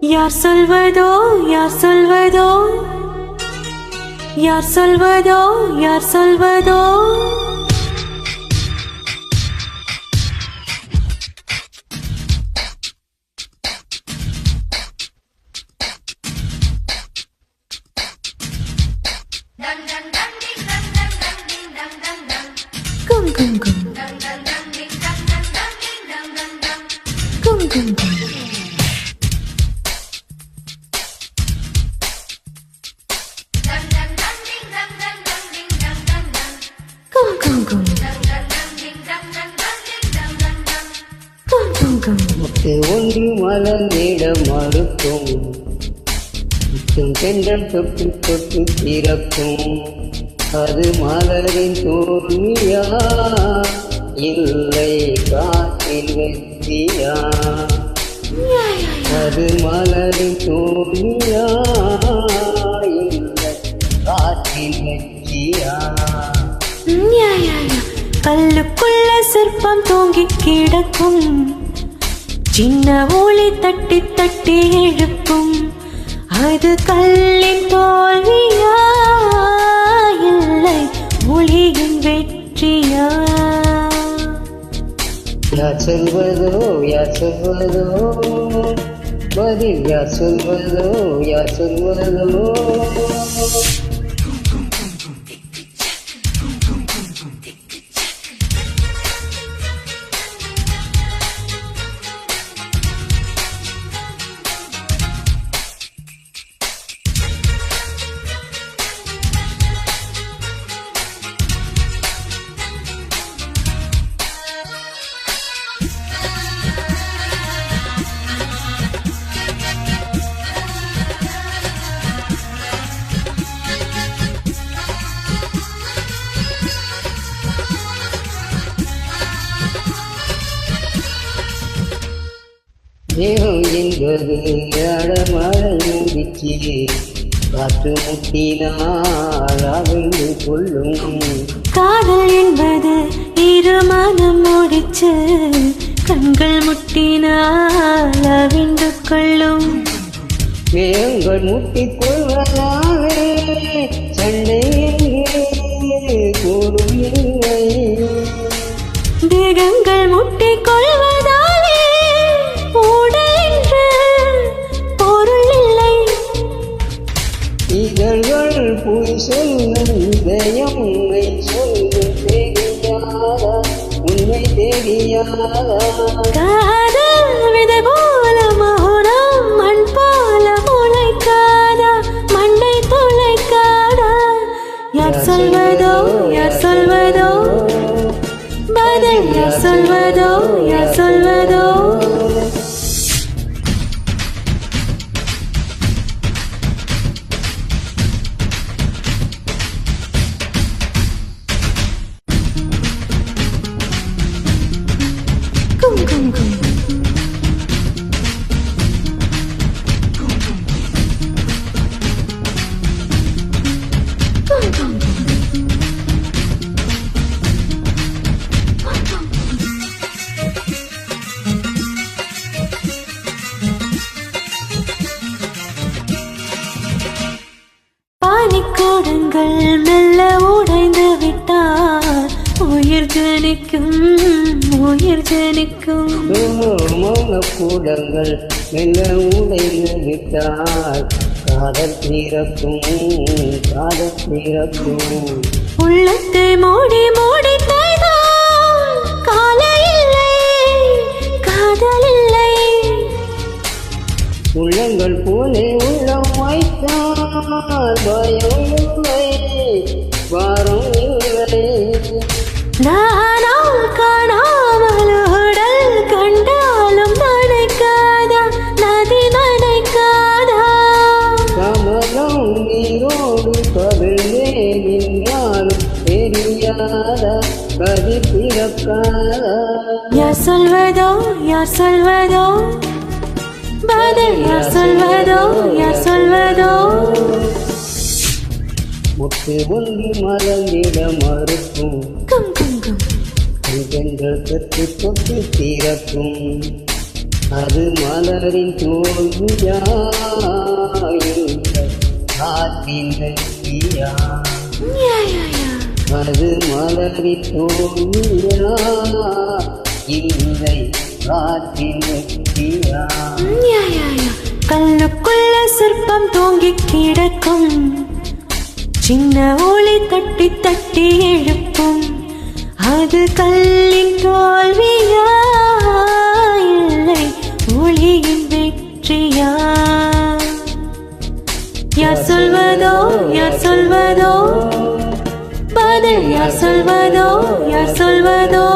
யார் சொல்வதோ யார் சொல்வதோ யார் சொல்வதோ யார் சொல்வதோ கும் கும் கும் கும் கும் கும் முத்து ஒன்று மலர்ந்திட மறுக்கும் முத்தும் தென்றல் தொட்டு தொட்டு திறக்கும் அது மலரின் தோல்வியா இல்லை காற்றில் வெற்றியா அது மலரின் தோல்வியா இல்லை காற்றில் வெற்றியா கல்லுக்குள்ள சிற்பம் தூங்கி கிடக்கும் சின்ன ஒளி தட்டி தட்டி எழுப்பும் அது கல்லின் தோல்வியா இல்லை ஒளியின் வெற்றியா யார் சொல்வதோ யார் சொல்வதோ பதில் யார் சொல்வதோ யார் சொல்வதோ தேகம் என்பது அடமழை மூடிச்சு காற்று முட்டினால் அவிழ்ந்து கொள்ளும் காதல் என்பது இரு மனம் முடிச்சு கண்கள் முட்டினால் அவிழ்ந்து கொள்ளும் மேகங்கள் முட்டிக் கொள்வதாலே சண்டை கூறும் இல்லை தேகங்கள் முட்டிக் கொள்வதாலே ஊடல் என்று பொருள் இல்லை இதழ்கள் பொய் சொல்லும் இதயம் உண்மை சொல்லும் தெரியாதா உண்மை தெரியாதா காதல் விதை போல மௌனம் மண் போல முளைக்காதா மண்டை துளைக்காதா யார் சொல்வதோ யார் சொல்வதோ பதில் யார் சொல்வதோ யார் சொல்வதோ கும் கும் கும் கும் கும் கும் பானிக்கூடங்கள் மெல்ல உடைந்து விட்டால் உயிர் ஜனிக்கும் உயிர் ஜனிக்கும் மௌன கூடங்கள் மெல்ல உடைந்து விட்டால் காதல் பிறக்கும் காதல் பிறக்கும் உள்ளத்தை மூடி மூடி தேய்ந்தால் காலை இல்லை காதல் இல்லை உள்ளங்கள் போலே உள்ளம் வைத்தால் பயம் இல்லை வாரம் இல்லை நானோ காணாமல் உடல் கண்டாலும் நனைக்காதா நதி நனைக்காதா கமலம் நீரோடு கவிழ்ந்தே நின்றாலும் தெரியாதா கதி பிறக்காதா யார் சொல்வதோ யார் சொல்வதோ பதில் யார் சொல்வதோ யார் சொல்வதோ முத்து ஒன்று மலர்ந்திட மறுக்கும் கும் கும் கும் கண்கள் தொட்டு தொட்டு திறக்கும் அது மலரின் தோல்வியா காற்றின் வெற்றியா? யா, யா, யா. அது மலரின் தோல்வியா இல்லை காற்றின் வெற்றியா? யா, யா, யா. கல்லுக்குள்ள சிற்பம் தூங்கி கிடக்கும், சின்ன ஒளி தட்டி தட்டி எழுப்பும். அது கல்லின் தோல்வியா இல்லை ஒளியின் வெற்றியா? யார் சொல்வதோ யார் சொல்வதோ பதில் யார் சொல்வதோ யார் சொல்வதோ?